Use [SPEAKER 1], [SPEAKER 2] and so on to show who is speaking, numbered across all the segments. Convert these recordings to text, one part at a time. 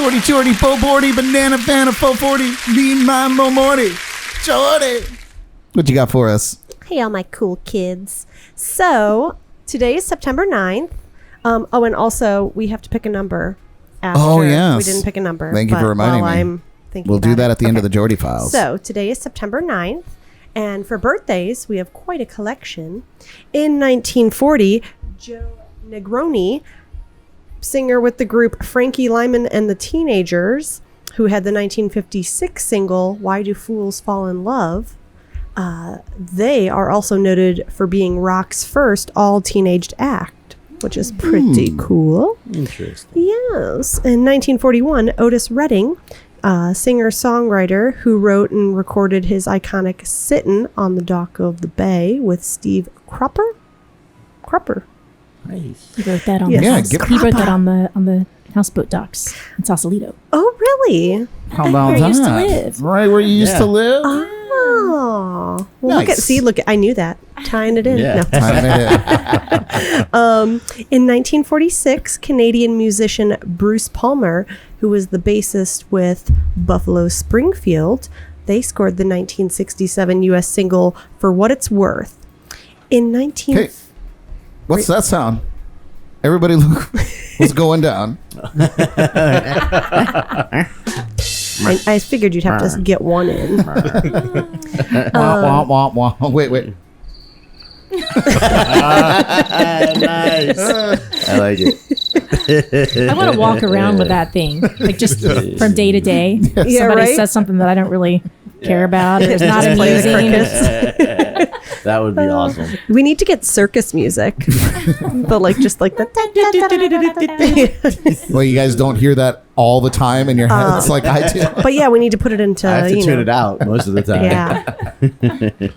[SPEAKER 1] 40, Jordy, 440, banana, fana, 440, me, my, mo, Morty. Jordy. What you got for us?
[SPEAKER 2] Hey, all my cool kids. So, today is September 9th. And also, we have to pick a number after.
[SPEAKER 1] Oh, yes.
[SPEAKER 2] We didn't pick a number.
[SPEAKER 1] Thank you for reminding me.
[SPEAKER 2] I'm thinking
[SPEAKER 1] We'll do that
[SPEAKER 2] it.
[SPEAKER 1] at the end of the Jordy Files.
[SPEAKER 2] So, today is September 9th. And for birthdays, we have quite a collection. In 1940, Joe Negroni, singer with the group Frankie Lyman and the Teenagers, who had the 1956 single, Why Do Fools Fall in Love? They are also noted for being rock's first all-teenaged act, which is pretty cool.
[SPEAKER 3] Interesting.
[SPEAKER 2] Yes. In 1941, Otis Redding, singer-songwriter who wrote and recorded his iconic Sittin' on the Dock of the Bay with Steve Cropper.
[SPEAKER 3] Nice.
[SPEAKER 4] He wrote that on
[SPEAKER 2] Yes.
[SPEAKER 4] the
[SPEAKER 1] Yeah,
[SPEAKER 4] house.
[SPEAKER 1] get-
[SPEAKER 4] He wrote that on the houseboat docks in Sausalito.
[SPEAKER 2] Oh, really?
[SPEAKER 1] How about
[SPEAKER 4] Where I
[SPEAKER 1] that?
[SPEAKER 4] used to live.
[SPEAKER 1] Right where you used to live?
[SPEAKER 2] Oh. Well,
[SPEAKER 1] Nice.
[SPEAKER 2] look, I knew that. Tying it in.
[SPEAKER 3] Yeah.
[SPEAKER 2] No.
[SPEAKER 1] Time it
[SPEAKER 2] In 1946, Canadian musician Bruce Palmer, who was the bassist with Buffalo Springfield, they scored the 1967 U.S. single For What It's Worth. In 19...
[SPEAKER 1] Hey, what's that sound? Everybody look what's going down.
[SPEAKER 2] I figured you'd have to get one in.
[SPEAKER 1] Wah, wah, wah, wah. Wait.
[SPEAKER 3] Nice. I like it.
[SPEAKER 4] I want to walk around with that thing, like just from day to day.
[SPEAKER 2] Yeah,
[SPEAKER 4] Somebody
[SPEAKER 2] right?
[SPEAKER 4] says something that I don't really care about, or it's not
[SPEAKER 2] Just play the
[SPEAKER 4] amusing.
[SPEAKER 3] That would be awesome.
[SPEAKER 2] We need to get circus music. But just like the...
[SPEAKER 1] Well, you guys don't hear that all the time in your heads like I do.
[SPEAKER 2] But yeah, we need to put it into,
[SPEAKER 3] I have to tune it out most of the time.
[SPEAKER 2] Yeah.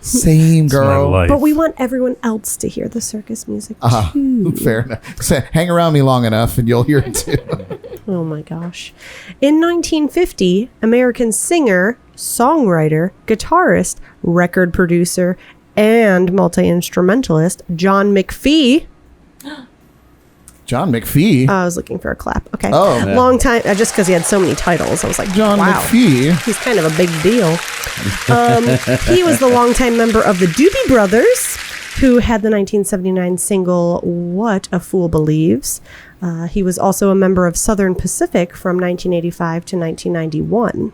[SPEAKER 1] Same, girl.
[SPEAKER 5] life.
[SPEAKER 2] But we want everyone else to hear the circus music too.
[SPEAKER 1] Fair enough. So, hang around me long enough and you'll hear it too.
[SPEAKER 2] Oh my gosh. In 1950, American singer, songwriter, guitarist, record producer, and multi-instrumentalist John McPhee.
[SPEAKER 1] John McPhee.
[SPEAKER 2] I was looking for a clap. Okay.
[SPEAKER 1] Oh. Yeah.
[SPEAKER 2] Long time, just because he had so many titles. I was like,
[SPEAKER 1] John
[SPEAKER 2] wow.
[SPEAKER 1] McPhee.
[SPEAKER 2] He's kind of a big deal. He was the longtime member of the Doobie Brothers, who had the 1979 single What a Fool Believes. He was also a member of Southern Pacific from 1985 to 1991.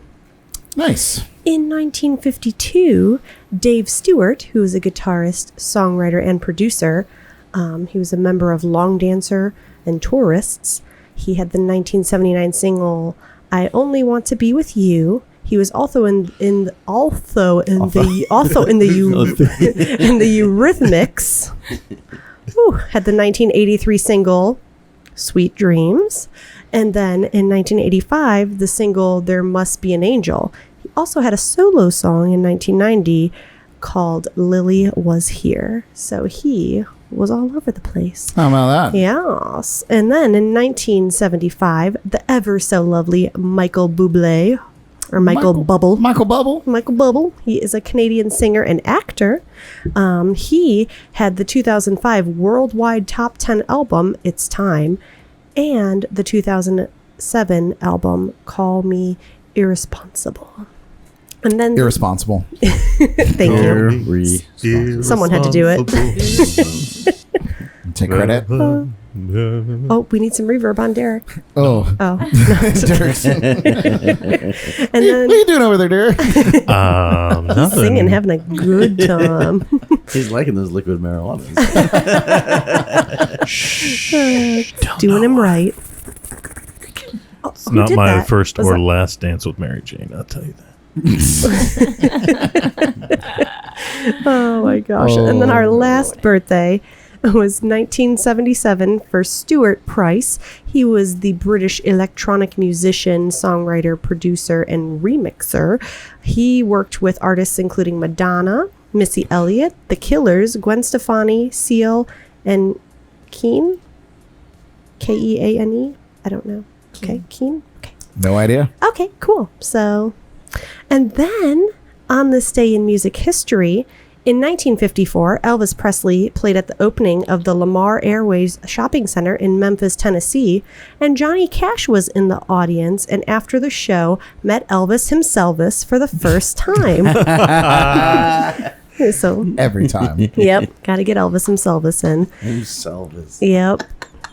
[SPEAKER 1] Nice.
[SPEAKER 2] In 1952, Dave Stewart, who is a guitarist, songwriter, and producer, he was a member of Long Dancer and Tourists. He had the 1979 single "I Only Want to Be with You." He was also in the Eurythmics. Whew, had the 1983 single "Sweet Dreams," and then in 1985 the single "There Must Be an Angel." He also had a solo song in 1990 called "Lily Was Here." So he was all over the place.
[SPEAKER 1] How about that?
[SPEAKER 2] Yes. And then in 1975, the ever so lovely Michael Bublé, or Michael Bubble.
[SPEAKER 1] Michael Bubble.
[SPEAKER 2] Michael Bubble. He is a Canadian singer and actor. He had the 2005 worldwide top 10 album, It's Time, and the 2007 album, Call Me Irresponsible. And then...
[SPEAKER 1] Irresponsible.
[SPEAKER 2] Thank you. Someone had to do it.
[SPEAKER 1] Take credit.
[SPEAKER 2] Oh, we need some reverb on Derek.
[SPEAKER 1] Oh. Derek's-
[SPEAKER 2] And
[SPEAKER 1] what
[SPEAKER 2] then
[SPEAKER 1] are you doing over there, Derek?
[SPEAKER 5] Nothing.
[SPEAKER 2] singing, having a good time.
[SPEAKER 3] He's liking those liquid marijuanas.
[SPEAKER 2] Doing him right. Oh,
[SPEAKER 5] It's not
[SPEAKER 2] did
[SPEAKER 5] my
[SPEAKER 2] that?
[SPEAKER 5] first
[SPEAKER 2] Was
[SPEAKER 5] or
[SPEAKER 2] that-
[SPEAKER 5] last dance with Mary Jane, I'll tell you that.
[SPEAKER 2] Oh my gosh. And then our last birthday was 1977 for Stuart Price. He was the British electronic musician, songwriter, producer, and remixer. He worked with artists including Madonna, Missy Elliott, The Killers, Gwen Stefani, Seal, and Keane. Keane? I don't know. Okay, Keane? Okay.
[SPEAKER 1] No idea.
[SPEAKER 2] Okay, cool. So, and then on this day in music history, In 1954, Elvis Presley played at the opening of the Lamar Airways Shopping Center in Memphis, Tennessee, and Johnny Cash was in the audience and after the show met Elvis himself for the first time. So
[SPEAKER 1] Every time.
[SPEAKER 2] yep, got to get Elvis himself in.
[SPEAKER 3] Elvis.
[SPEAKER 2] Yep.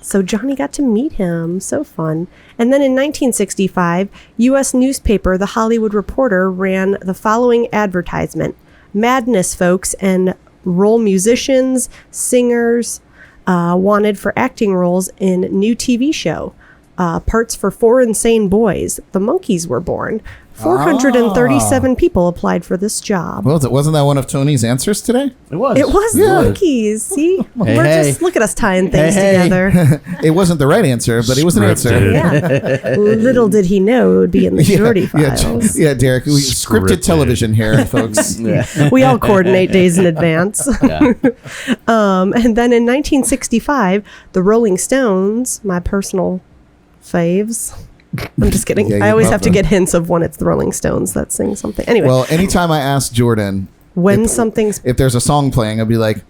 [SPEAKER 2] So Johnny got to meet him. So fun. And then in 1965, U.S. newspaper The Hollywood Reporter ran the following advertisement. Madness folks and role musicians, singers wanted for acting roles in new TV show. Parts for 4 insane boys. The Monkees were born. 437 people applied for this job.
[SPEAKER 1] Well, wasn't that one of Tony's answers today?
[SPEAKER 3] It was.
[SPEAKER 2] It was the Monkees. See? We're just, look at us tying things together.
[SPEAKER 1] It wasn't the right answer, but it was an answer.
[SPEAKER 5] Scripted.
[SPEAKER 2] Yeah. Little did he know it would be in the Jordy Files.
[SPEAKER 1] Yeah, Derek. Scripted television here, folks.
[SPEAKER 2] We all coordinate days in advance.
[SPEAKER 3] Yeah.
[SPEAKER 2] And then in 1965, the Rolling Stones, my personal faves. I'm just kidding.
[SPEAKER 1] Yeah,
[SPEAKER 2] I
[SPEAKER 1] you
[SPEAKER 2] always
[SPEAKER 1] love
[SPEAKER 2] have to
[SPEAKER 1] them.
[SPEAKER 2] get hints of when it's the Rolling Stones that sing something. Anyway,
[SPEAKER 1] Well, anytime I ask Jordan
[SPEAKER 2] when something's
[SPEAKER 1] if there's a song playing, I'll be like,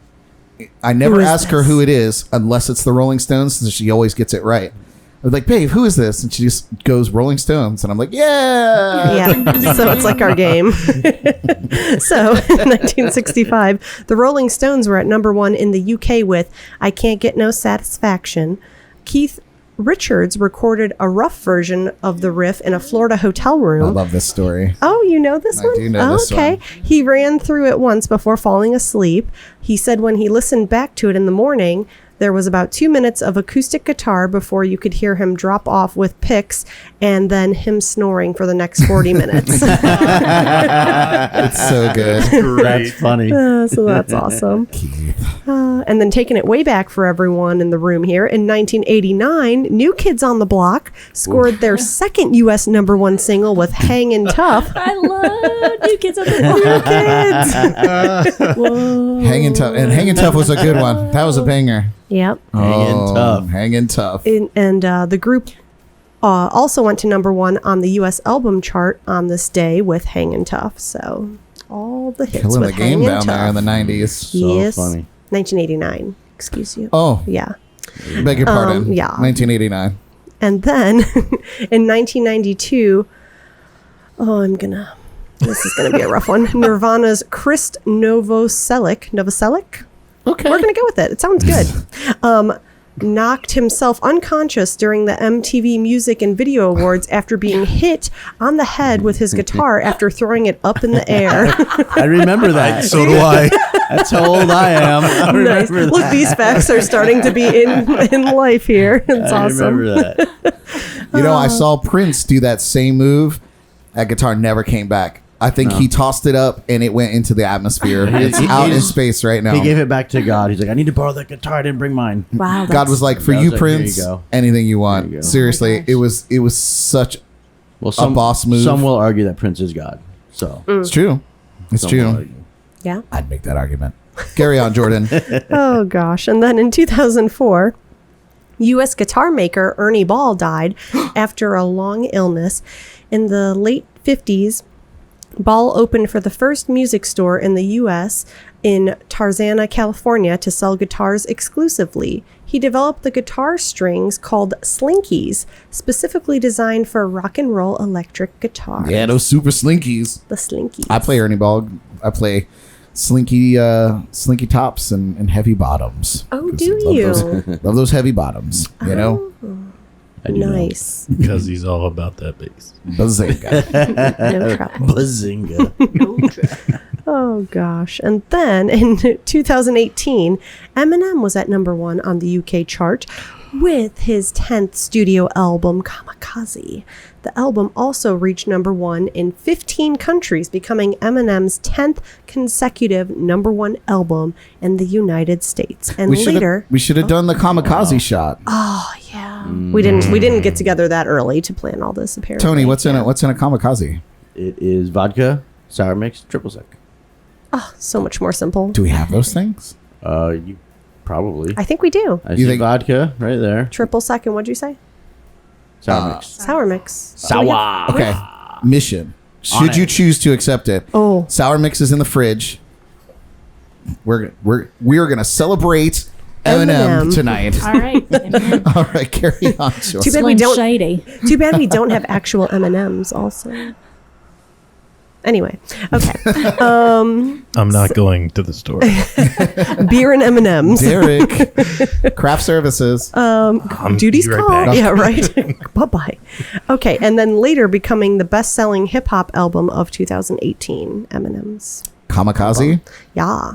[SPEAKER 1] I never
[SPEAKER 2] Who is
[SPEAKER 1] ask her
[SPEAKER 2] this?
[SPEAKER 1] who it is unless it's the Rolling Stones, so she always gets it right. I was like, babe, who is this? And she just goes Rolling Stones, and I'm like, yeah.
[SPEAKER 2] yeah. So it's like our game. So in 1965, the Rolling Stones were at number 1 in the UK with I Can't Get No Satisfaction. Keith Richards recorded a rough version of the riff in a Florida hotel
[SPEAKER 1] I
[SPEAKER 2] room.
[SPEAKER 1] love this story.
[SPEAKER 2] Oh, you know this
[SPEAKER 1] I
[SPEAKER 2] one?
[SPEAKER 1] do know this
[SPEAKER 2] okay.
[SPEAKER 1] one.
[SPEAKER 2] He ran through it once before falling asleep. He said when he listened back to it in the morning, there was about 2 minutes of acoustic guitar before you could hear him drop off with picks and then him snoring for the next 40 minutes.
[SPEAKER 1] It's so good.
[SPEAKER 3] That's funny.
[SPEAKER 2] So that's awesome. And then taking it way back for everyone in the room here, in 1989, New Kids on the Block scored their second U.S. number 1 single with Hangin' Tough.
[SPEAKER 4] I love New Kids on the Block. Whoa.
[SPEAKER 1] Hanging Tough. And Hanging Tough was a good one. That was a banger.
[SPEAKER 2] Yep.
[SPEAKER 3] Hangin' Tough.
[SPEAKER 1] Hanging Tough.
[SPEAKER 2] And the group also went to number 1 on the U.S. album chart on this day with Hangin' Tough. So all the hits
[SPEAKER 1] Killing
[SPEAKER 2] with
[SPEAKER 1] the game
[SPEAKER 2] Hangin'
[SPEAKER 1] down there in
[SPEAKER 2] Tough.
[SPEAKER 1] the 90s.
[SPEAKER 3] So
[SPEAKER 2] Yes.
[SPEAKER 3] funny.
[SPEAKER 2] 1989. Excuse you.
[SPEAKER 1] Oh,
[SPEAKER 2] Yeah.
[SPEAKER 1] beg your pardon.
[SPEAKER 2] yeah.
[SPEAKER 1] 1989.
[SPEAKER 2] And then in 1992, this is gonna be a rough one. Nirvana's Chris Novoselic.
[SPEAKER 1] Okay.
[SPEAKER 2] We're gonna go with it. It sounds good. Knocked himself unconscious during the MTV Music and Video Awards after being hit on the head with his guitar after throwing it up in the air.
[SPEAKER 3] I remember that.
[SPEAKER 5] So do I.
[SPEAKER 3] That's how old I am. I
[SPEAKER 2] Nice.
[SPEAKER 3] remember
[SPEAKER 2] Look,
[SPEAKER 3] that.
[SPEAKER 2] these facts are starting to be in life here. It's
[SPEAKER 3] I
[SPEAKER 2] awesome.
[SPEAKER 3] remember that.
[SPEAKER 1] You know, I saw Prince do that same move. That guitar never came back. I think he tossed it up and it went into the atmosphere. It's out in space right now.
[SPEAKER 3] He gave it back to God. He's like, I need to borrow that guitar. I didn't bring mine.
[SPEAKER 2] Wow.
[SPEAKER 1] God was like, for
[SPEAKER 3] I was
[SPEAKER 1] you,
[SPEAKER 3] like, here you
[SPEAKER 1] Prince,
[SPEAKER 3] go.
[SPEAKER 1] anything you
[SPEAKER 3] There
[SPEAKER 1] want.
[SPEAKER 3] you go.
[SPEAKER 1] Seriously,
[SPEAKER 2] Oh my gosh.
[SPEAKER 1] it was such
[SPEAKER 3] Well,
[SPEAKER 1] a boss move.
[SPEAKER 3] Some will argue that Prince is God. So
[SPEAKER 1] It's true. It's
[SPEAKER 3] some will
[SPEAKER 1] true.
[SPEAKER 3] argue.
[SPEAKER 2] Yeah.
[SPEAKER 1] I'd make that argument. Carry on, Jordan.
[SPEAKER 2] Oh, gosh. And then in 2004, U.S. guitar maker Ernie Ball died after a long illness. In the late 50s, Ball opened for the first music store in the U.S. in Tarzana, California, to sell guitars exclusively. He developed the guitar strings called slinkies, specifically designed for rock and roll electric guitars.
[SPEAKER 1] Yeah, those super slinkies.
[SPEAKER 2] The slinkies.
[SPEAKER 1] I play Ernie Ball. I play slinky tops and heavy bottoms.
[SPEAKER 2] Oh,
[SPEAKER 1] 'Cause
[SPEAKER 2] do
[SPEAKER 1] love
[SPEAKER 2] you?
[SPEAKER 1] Love those heavy bottoms. You know,
[SPEAKER 3] I do know.
[SPEAKER 2] Nice.
[SPEAKER 5] Because he's all about that bass.
[SPEAKER 1] Bazinga.
[SPEAKER 2] No trouble.
[SPEAKER 3] Bazinga.
[SPEAKER 2] Oh, gosh. And then in 2018, Eminem was at number 1 on the UK chart with his 10th studio album, Kamikaze. The album also reached number 1 in 15 countries, becoming Eminem's 10th consecutive number 1 album in the United States. And later,
[SPEAKER 1] we should have done the kamikaze shot.
[SPEAKER 2] oh yeah, we didn't get together that early to plan all this. Apparently,
[SPEAKER 1] Tony, what's in it? What's in a kamikaze?
[SPEAKER 3] It is vodka, sour mix, triple sec.
[SPEAKER 2] So much more simple.
[SPEAKER 1] Do we have those things?
[SPEAKER 3] You probably.
[SPEAKER 2] I think we do.
[SPEAKER 3] I
[SPEAKER 1] You
[SPEAKER 3] see
[SPEAKER 1] think-
[SPEAKER 3] vodka right there.
[SPEAKER 2] Triple second. What'd you say?
[SPEAKER 3] Sour mix.
[SPEAKER 2] Sour mix.
[SPEAKER 3] Sour.
[SPEAKER 1] Okay. Mission. Should you choose to accept it?
[SPEAKER 2] Oh.
[SPEAKER 1] Sour mix is in the fridge. we're gonna celebrate Eminem tonight.
[SPEAKER 4] All right.
[SPEAKER 1] All right, carry on, Jordan.
[SPEAKER 2] Too bad we don't.
[SPEAKER 4] Shady.
[SPEAKER 2] Too bad we don't have actual M&Ms also. Anyway, okay.
[SPEAKER 5] I'm not going to the store.
[SPEAKER 2] Beer and M&Ms.
[SPEAKER 1] Derek, craft services.
[SPEAKER 2] Duty's
[SPEAKER 5] be right
[SPEAKER 2] call.
[SPEAKER 5] back.
[SPEAKER 2] Yeah, right. Bye-bye. Okay, and then later becoming the best-selling hip-hop album of 2018, Eminem's.
[SPEAKER 1] Kamikaze.
[SPEAKER 2] Yeah.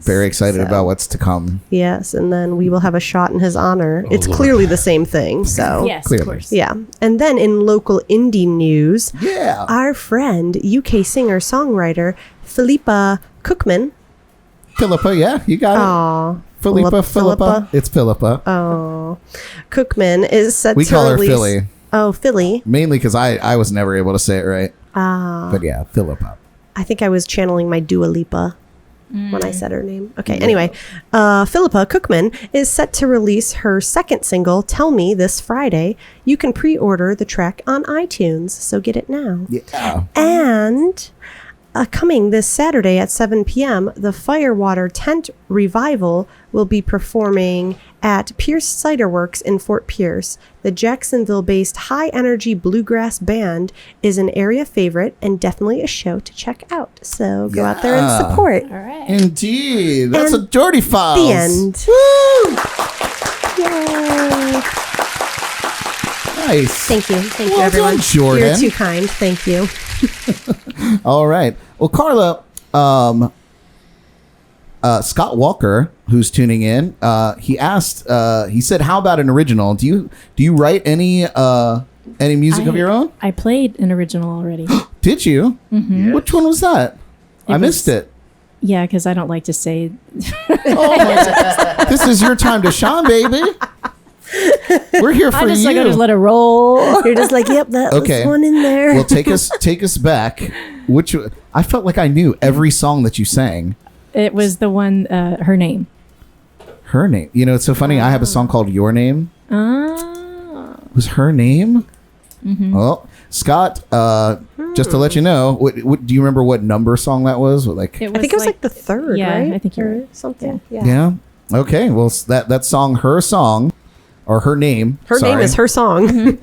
[SPEAKER 1] Very excited about what's to come.
[SPEAKER 2] Yes, and then we will have a shot in his honor. It's
[SPEAKER 5] Lord.
[SPEAKER 2] clearly the same thing, so.
[SPEAKER 4] Yes,
[SPEAKER 1] Clearly.
[SPEAKER 4] of course.
[SPEAKER 2] Yeah. And then in local indie news,
[SPEAKER 1] Yeah.
[SPEAKER 2] our friend, UK singer-songwriter Philippa Cookman.
[SPEAKER 1] Philippa, yeah, you got it.
[SPEAKER 2] Aw.
[SPEAKER 1] Philippa. It's Philippa.
[SPEAKER 2] Oh. Cookman is set
[SPEAKER 1] We
[SPEAKER 2] to
[SPEAKER 1] call her
[SPEAKER 2] release...
[SPEAKER 1] Philly.
[SPEAKER 2] Oh, Philly.
[SPEAKER 1] Mainly because I was never able to say it right. But yeah, Philippa.
[SPEAKER 2] I think I was channeling my Dua Lipa when I said her name. Okay, anyway, Philippa Cookman is set to release her second single, Tell Me, this Friday. You can pre-order the track on iTunes, so get it now.
[SPEAKER 1] Yeah.
[SPEAKER 2] And coming this Saturday at 7 p.m., the Firewater Tent Revival will be performing at Pierce Cider Works in Fort Pierce. The Jacksonville-based high-energy bluegrass band is an area favorite and definitely a show to check out. So go out there and
[SPEAKER 1] Yeah.
[SPEAKER 2] support.
[SPEAKER 4] All right.
[SPEAKER 1] Indeed. That's
[SPEAKER 2] And
[SPEAKER 1] a Jordy Files.
[SPEAKER 2] The end.
[SPEAKER 1] Woo!
[SPEAKER 2] Yay.
[SPEAKER 1] Nice.
[SPEAKER 2] Thank you. Thank you,
[SPEAKER 1] Well
[SPEAKER 2] everyone.
[SPEAKER 1] done, Jordan.
[SPEAKER 2] You're too kind. Thank you.
[SPEAKER 1] All right. Well, Carla, Scott Walker, who's tuning in, he asked. He said, "How about an original? Do you write any music of your own?
[SPEAKER 4] I played an original already.
[SPEAKER 1] Did you?
[SPEAKER 4] Mm-hmm.
[SPEAKER 1] Which one was that? I missed it.
[SPEAKER 4] Yeah, because I don't like to say.
[SPEAKER 1] This is your time to shine, baby. We're here for
[SPEAKER 4] I just
[SPEAKER 1] you.
[SPEAKER 4] like I just let it roll.
[SPEAKER 2] You're just like, yep, that
[SPEAKER 1] Okay.
[SPEAKER 2] was one in there.
[SPEAKER 1] Well, take us back. I felt like I knew every song that you sang.
[SPEAKER 4] It was the one. Her name.
[SPEAKER 1] Her name. You know, it's so funny. I have a song called Your Name.
[SPEAKER 4] Ah.
[SPEAKER 1] Was her name?
[SPEAKER 4] Mm-hmm.
[SPEAKER 1] Well, Scott. Just to let you know, what do you remember? What number song that was? Like,
[SPEAKER 2] I think it was like the third,
[SPEAKER 4] Yeah,
[SPEAKER 2] right?
[SPEAKER 4] I think you're
[SPEAKER 2] Or
[SPEAKER 4] right.
[SPEAKER 2] something.
[SPEAKER 1] yeah. Okay. Well, that song, her song, or her name.
[SPEAKER 2] Her name is her song.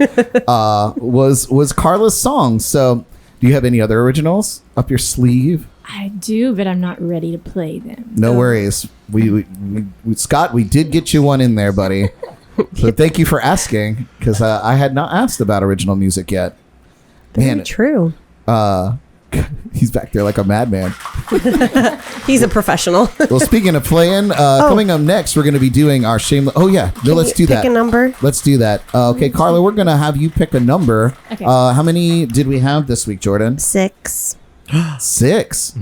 [SPEAKER 1] Was Carla's song. So, do you have any other originals up your sleeve?
[SPEAKER 4] I do, but I'm not ready to play them.
[SPEAKER 1] No worries. We Scott, we did get you one in there, buddy. So thank you for asking, because I had not asked about original music yet.
[SPEAKER 2] Very true.
[SPEAKER 1] He's back there like a madman.
[SPEAKER 2] He's a professional.
[SPEAKER 1] Well, speaking of playing, coming up next, we're going to be doing our shameless. Oh yeah, no, let's do that.
[SPEAKER 2] Pick a number.
[SPEAKER 1] Let's do that. Okay, Carla, we're going to have you pick a number.
[SPEAKER 4] Okay.
[SPEAKER 1] How many did we have this week, Jordan?
[SPEAKER 2] 6.
[SPEAKER 1] 6.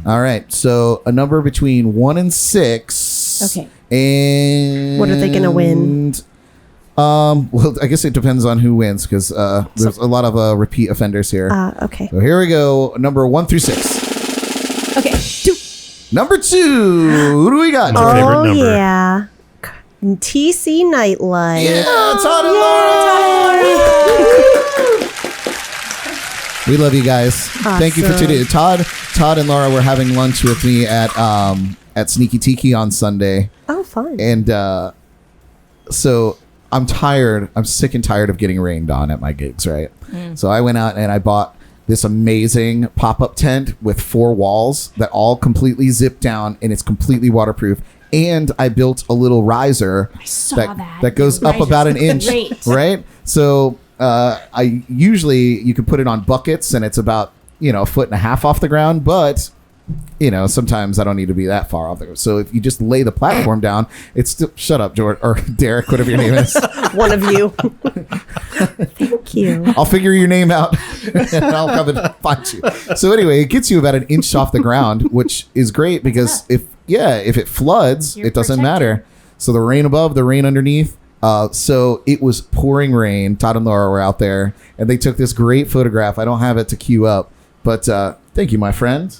[SPEAKER 1] All right, so a number between 1 and 6.
[SPEAKER 4] Okay.
[SPEAKER 1] And
[SPEAKER 2] What are they gonna win?
[SPEAKER 1] Well, I guess it depends on who wins, because there's a lot of repeat offenders here.
[SPEAKER 2] Okay.
[SPEAKER 1] So here we go. Number 1 through 6.
[SPEAKER 4] Okay. 2.
[SPEAKER 1] Number 2. Who do we got?
[SPEAKER 5] Your favorite
[SPEAKER 2] Oh,
[SPEAKER 5] number.
[SPEAKER 2] yeah. TC Nightlight.
[SPEAKER 1] Yeah, Todd and Laura. We love you guys. Thank you for
[SPEAKER 2] Awesome.
[SPEAKER 1] today. Todd and Laura were having lunch with me at Sneaky Tiki on Sunday.
[SPEAKER 2] Oh, fun.
[SPEAKER 1] And so I'm tired. I'm sick and tired of getting rained on at my gigs, right? So I went out and I bought this amazing pop-up tent with 4 walls that all completely zip down, and it's completely waterproof. And I built a little riser
[SPEAKER 4] saw that.
[SPEAKER 1] that goes
[SPEAKER 4] The
[SPEAKER 1] up about an
[SPEAKER 4] riser's
[SPEAKER 1] inch,
[SPEAKER 4] great.
[SPEAKER 1] right? So I usually you can put it on buckets, and it's about a foot and a half off the ground, but sometimes I don't need to be that far off the ground. So if you just lay the platform down, it's still shut up, George or Derek, whatever your name is.
[SPEAKER 2] One of you. Thank you.
[SPEAKER 1] I'll figure your name out and I'll come and find you. So anyway, it gets you about an inch off the ground, which is great because if it floods,
[SPEAKER 4] You're
[SPEAKER 1] it doesn't
[SPEAKER 4] protected.
[SPEAKER 1] matter. So the rain above, the rain underneath. So it was pouring rain. Todd and Laura were out there and they took this great photograph. I don't have it to queue up, but thank you, my friend.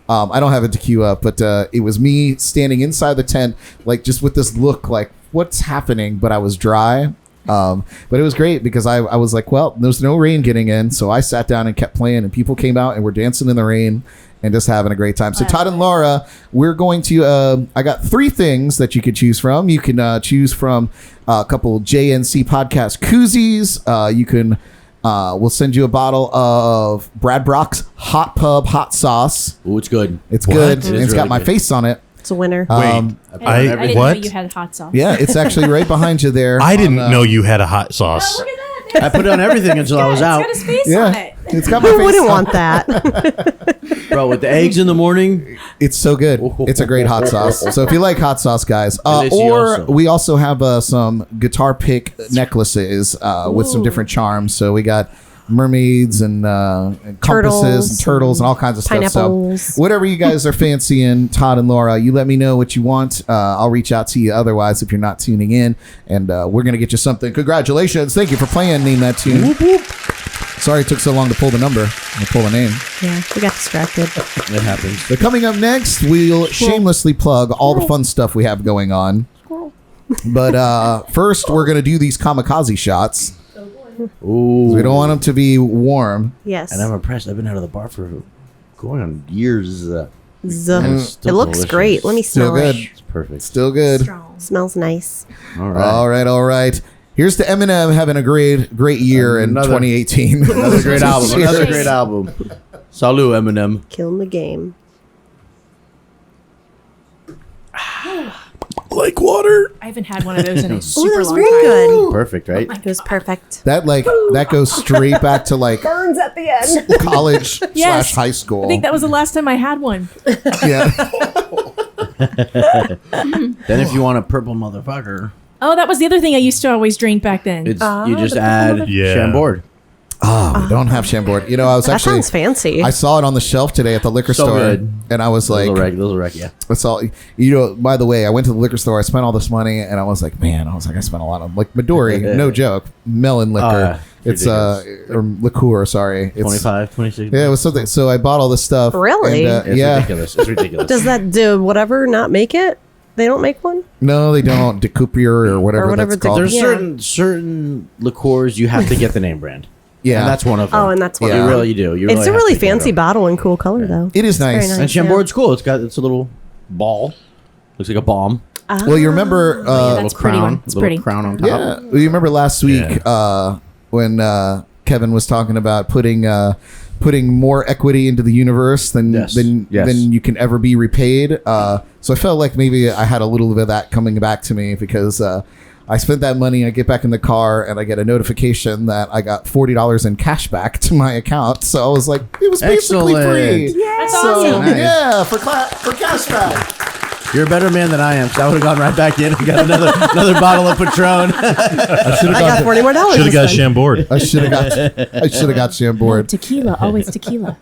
[SPEAKER 1] I don't have it to queue up, but it was me standing inside the tent, like just with this look like, what's happening? But I was dry But it was great because I was like, well, there's no rain getting in. So I sat down and kept playing, and people came out and were dancing in the rain and just having a great time. So Todd and Laura, we're going to, I got 3 things that you could choose from. You can choose from a couple JNC podcast koozies. You can, we'll send you a bottle of Brad Brock's Hot Pub Hot Sauce.
[SPEAKER 3] Ooh, it's good.
[SPEAKER 1] It's
[SPEAKER 5] What?
[SPEAKER 1] good.
[SPEAKER 5] It
[SPEAKER 1] And
[SPEAKER 3] is
[SPEAKER 1] it's got
[SPEAKER 3] really
[SPEAKER 1] my
[SPEAKER 3] good.
[SPEAKER 1] face on it.
[SPEAKER 2] It's a winner.
[SPEAKER 5] Wait,
[SPEAKER 4] I didn't know
[SPEAKER 5] what?
[SPEAKER 4] you had hot sauce.
[SPEAKER 1] Yeah, it's actually right behind you there.
[SPEAKER 5] I didn't
[SPEAKER 1] on,
[SPEAKER 5] know you had a hot sauce.
[SPEAKER 4] Look at that.
[SPEAKER 3] I put it on everything until I was out.
[SPEAKER 4] It's got his face
[SPEAKER 1] Yeah,
[SPEAKER 4] on it.
[SPEAKER 1] it's got my
[SPEAKER 2] Who
[SPEAKER 1] face
[SPEAKER 2] wouldn't
[SPEAKER 1] on
[SPEAKER 2] want that?
[SPEAKER 3] Bro, with the eggs in the morning.
[SPEAKER 1] It's so good. It's a great hot sauce. So if you like hot sauce, guys,
[SPEAKER 3] Delicioso.
[SPEAKER 1] we also have some guitar pick necklaces with some different charms. So we got mermaids and compasses and turtles and all kinds of stuff.
[SPEAKER 2] pineapples.
[SPEAKER 1] So whatever you guys are fancying, Todd and Laura, you let me know what you want. I'll reach out to you otherwise if you're not tuning in, and we're gonna get you something. Congratulations! Thank you for playing Name That Tune. Sorry it took so long to pull the number and pull the name.
[SPEAKER 2] Yeah, we got distracted.
[SPEAKER 3] It happens.
[SPEAKER 1] But coming up next, we'll shamelessly plug all the fun stuff we have going on. But first, we're going to do these kamikaze shots.
[SPEAKER 3] Ooh.
[SPEAKER 1] We don't want them to be warm.
[SPEAKER 2] Yes.
[SPEAKER 3] And I'm impressed. I've been out of the bar for going on years.
[SPEAKER 2] It
[SPEAKER 3] still
[SPEAKER 2] looks
[SPEAKER 3] delicious.
[SPEAKER 2] great. Let me
[SPEAKER 1] Still
[SPEAKER 2] smell
[SPEAKER 1] good.
[SPEAKER 2] it.
[SPEAKER 3] It's perfect.
[SPEAKER 1] Still good.
[SPEAKER 4] Strong.
[SPEAKER 2] Smells nice.
[SPEAKER 3] All right.
[SPEAKER 1] All right. Here's to Eminem having a great year in
[SPEAKER 3] Another-
[SPEAKER 1] 2018.
[SPEAKER 3] Another great album.
[SPEAKER 1] Cheers.
[SPEAKER 3] Another great album. Salut, Eminem.
[SPEAKER 2] Killing the game.
[SPEAKER 5] Like water.
[SPEAKER 4] I haven't had one of those in a
[SPEAKER 2] Oh,
[SPEAKER 4] super
[SPEAKER 2] that was
[SPEAKER 4] long
[SPEAKER 2] very
[SPEAKER 4] time.
[SPEAKER 2] good.
[SPEAKER 3] Perfect, right?
[SPEAKER 2] It was perfect.
[SPEAKER 1] That goes straight back to like
[SPEAKER 2] Burns at the end.
[SPEAKER 1] college
[SPEAKER 4] Yes.
[SPEAKER 1] / high school.
[SPEAKER 4] I think that was the last time I had one.
[SPEAKER 1] Yeah.
[SPEAKER 3] Then if you want a purple motherfucker,
[SPEAKER 4] Oh, that was the other thing I used to always drink back then.
[SPEAKER 3] it's you just add
[SPEAKER 5] Yeah.
[SPEAKER 3] Chambord.
[SPEAKER 1] Oh, we don't have Chambord. You know, I was
[SPEAKER 2] That
[SPEAKER 1] actually
[SPEAKER 2] sounds fancy.
[SPEAKER 1] I saw it on the shelf today at the liquor
[SPEAKER 3] So
[SPEAKER 1] store,
[SPEAKER 3] good.
[SPEAKER 1] and I was like,
[SPEAKER 3] Those will wreck you.
[SPEAKER 1] that's all. You know, by the way, I went to the liquor store. I spent all this money, and I was like, man, I spent a lot of like Midori, no joke, melon liquor.
[SPEAKER 3] yeah.
[SPEAKER 1] It's or liqueur. Sorry, it's
[SPEAKER 3] 25, 26.
[SPEAKER 1] Yeah, it was something. So I bought all this stuff.
[SPEAKER 2] Really?
[SPEAKER 1] and,
[SPEAKER 3] It's
[SPEAKER 1] yeah.
[SPEAKER 3] ridiculous. It's ridiculous.
[SPEAKER 2] Does that do whatever not make it? They don't make one?
[SPEAKER 1] No, they don't. Decupier or whatever,
[SPEAKER 2] whatever
[SPEAKER 1] that's
[SPEAKER 2] the-
[SPEAKER 1] called.
[SPEAKER 3] There's
[SPEAKER 2] Yeah.
[SPEAKER 3] certain liqueurs you have to get the name brand.
[SPEAKER 1] yeah,
[SPEAKER 3] And that's one of them.
[SPEAKER 2] Oh, and that's one.
[SPEAKER 1] Yeah.
[SPEAKER 3] You really do. You
[SPEAKER 2] It's
[SPEAKER 3] really
[SPEAKER 2] a
[SPEAKER 3] have
[SPEAKER 2] really
[SPEAKER 3] to get
[SPEAKER 2] fancy
[SPEAKER 3] them.
[SPEAKER 2] bottle and cool color, though.
[SPEAKER 1] it is
[SPEAKER 2] Very
[SPEAKER 1] nice.
[SPEAKER 2] nice.
[SPEAKER 3] And Chambord's cool. It's a little ball. Looks like a bomb.
[SPEAKER 1] Well, you remember?
[SPEAKER 4] yeah,
[SPEAKER 3] Little
[SPEAKER 4] that's a pretty
[SPEAKER 3] crown.
[SPEAKER 4] one. It's
[SPEAKER 3] little
[SPEAKER 4] pretty.
[SPEAKER 3] crown on top.
[SPEAKER 1] Yeah, you remember last week when Kevin was talking about putting more equity into the universe than
[SPEAKER 3] Yes.
[SPEAKER 1] than
[SPEAKER 3] Yes.
[SPEAKER 1] than you can ever be repaid. So I felt like maybe I had a little bit of that coming back to me because I spent that money. I get back in the car and I get a notification that I got $40 in cash back to my account. So I was like, it was basically
[SPEAKER 3] Excellent.
[SPEAKER 1] free.
[SPEAKER 4] That's
[SPEAKER 1] So
[SPEAKER 4] awesome.
[SPEAKER 3] Nice.
[SPEAKER 1] yeah, for cash back.
[SPEAKER 3] You're a better man than I am. So I would have gone right back in and got another bottle of Patron.
[SPEAKER 2] I got $40 more.
[SPEAKER 5] Should have got Chambord.
[SPEAKER 1] I should have got Chambord.
[SPEAKER 4] Tequila, always tequila.